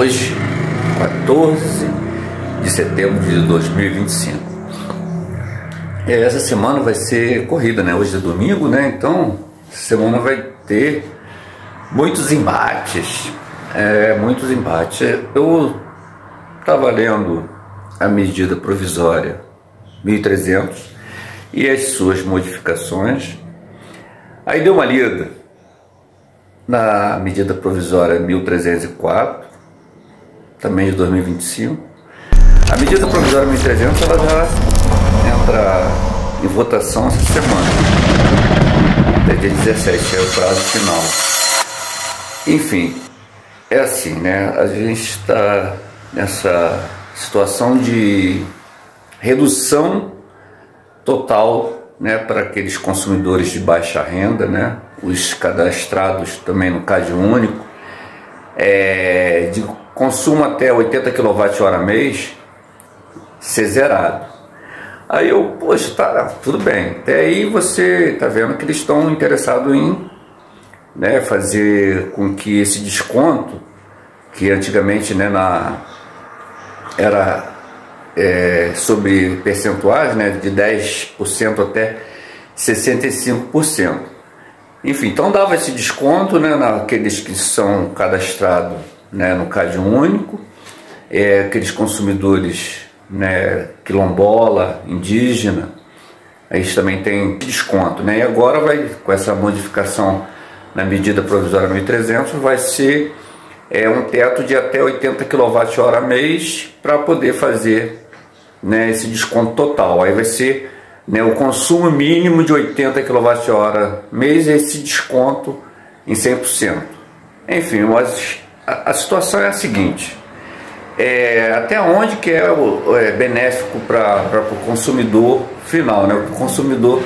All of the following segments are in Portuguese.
Hoje, 14 de setembro de 2025. Essa semana vai ser corrida, né? Hoje é domingo, né? Então, essa semana vai ter muitos embates. Muitos embates. Eu estava lendo a medida provisória 1300 e as suas modificações. Aí dei uma lida na medida provisória 1304, também de 2025. A medida provisória 1300 ela já entra em votação essa semana, até dia 17 é o prazo final. Enfim, é assim, né? A gente está nessa situação de redução total, né, para aqueles consumidores de baixa renda, né, os cadastrados também no CAD único, de consumo até 80 kWh mês, ser zerado. Aí eu, poxa, tá, tudo bem. Até aí você está vendo que eles estão interessados em, né, fazer com que esse desconto, que antigamente, né, era sobre percentuais, né, de 10% até 65%. Enfim, então dava esse desconto, né, naqueles que são cadastrados, né, no CAD único, aqueles consumidores, né, quilombola, indígena, eles também tem desconto, né? E agora vai, com essa modificação na medida provisória 1300, vai ser um teto de até 80 kWh mês para poder fazer, né, esse desconto total. Aí vai ser, né, o consumo mínimo de 80 kWh mês, esse desconto em 100%. Enfim, mas a situação é a seguinte: até onde que é benéfico para o consumidor final, né, o consumidor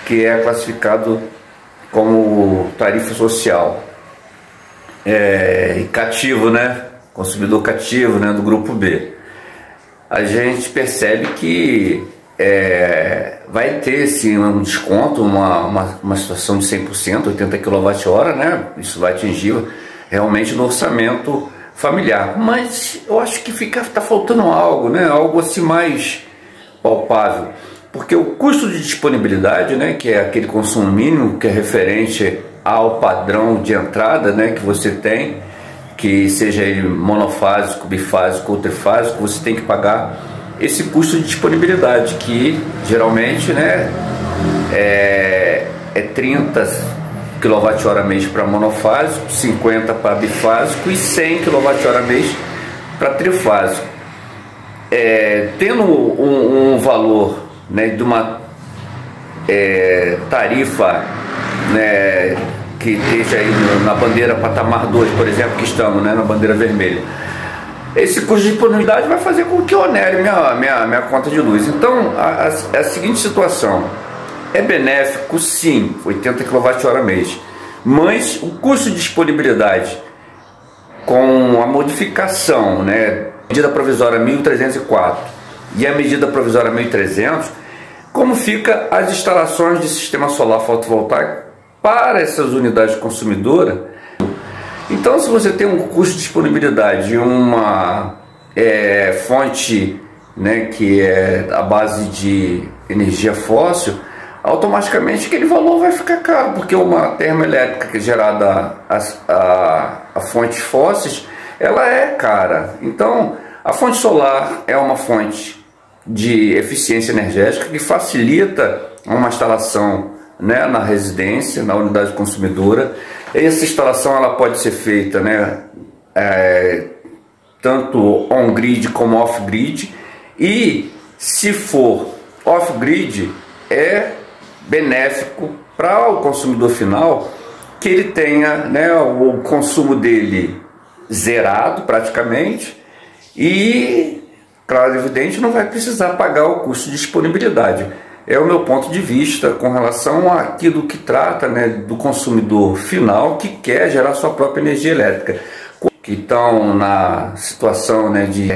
que é classificado como tarifa social e cativo, né, consumidor cativo, né, do grupo B. A gente percebe que vai ter sim um desconto, uma situação de 100%, 80 kWh, né? Isso vai atingir realmente no orçamento familiar. Mas eu acho que tá faltando algo, né? Algo assim mais palpável. Porque o custo de disponibilidade, né, que é aquele consumo mínimo, que é referente ao padrão de entrada, né, que você tem, que seja ele monofásico, bifásico ou trifásico, você tem que pagar esse custo de disponibilidade, que geralmente, né, é 30 kWh mês para monofásico, 50 para bifásico e 100 kWh mês para trifásico. Tendo um valor, né, de uma tarifa, né, que esteja aí na bandeira patamar 2, por exemplo, que estamos, né, na bandeira vermelha, esse custo de disponibilidade vai fazer com que eu onere minha conta de luz. Então, a seguinte situação: é benéfico sim, 80 kWh mês, mas o custo de disponibilidade com a modificação, né, medida provisória 1304 e a medida provisória 1300, como fica as instalações de sistema solar fotovoltaico para essas unidades consumidoras. Então, se você tem um custo de disponibilidade de uma fonte, né, que é a base de energia fóssil, automaticamente aquele valor vai ficar caro, porque uma termoelétrica que é gerada a fontes fósseis, ela é cara. Então, a fonte solar é uma fonte de eficiência energética que facilita uma instalação, né, na residência, na unidade consumidora. Essa instalação ela pode ser feita, né, tanto on-grid como off-grid, e se for off-grid é benéfico para o consumidor final, que ele tenha, né, o consumo dele zerado praticamente, e, claro, evidente, não vai precisar pagar o custo de disponibilidade. É o meu ponto de vista com relação àquilo que trata, né, do consumidor final que quer gerar sua própria energia elétrica, que estão na situação, né, de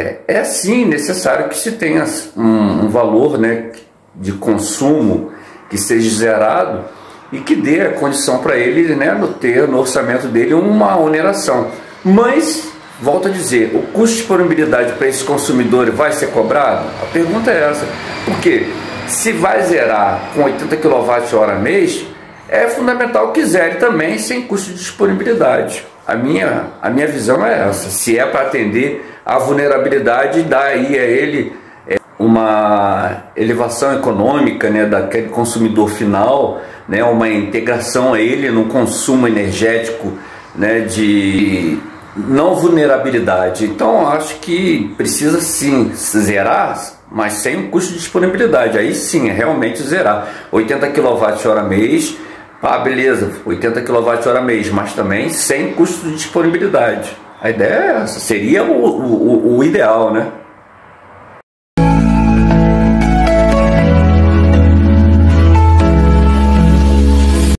sim necessário que se tenha um valor, né, de consumo que seja zerado e que dê a condição para ele, né, ter no orçamento dele uma oneração. Mas volto a dizer, o custo de disponibilidade para esse consumidor vai ser cobrado? A pergunta é essa. Porque se vai zerar com 80 kWh mês, é fundamental que zere também sem custo de disponibilidade. A minha visão é essa. Se é para atender a vulnerabilidade, dá aí a ele uma elevação econômica, né, daquele consumidor final, né, uma integração a ele no consumo energético, né, de não vulnerabilidade. Então acho que precisa sim zerar, mas sem um custo de disponibilidade. Aí sim, é realmente zerar. 80 kWh mês, beleza, 80 kWh mês, mas também sem custo de disponibilidade. A ideia é essa, seria o ideal, né?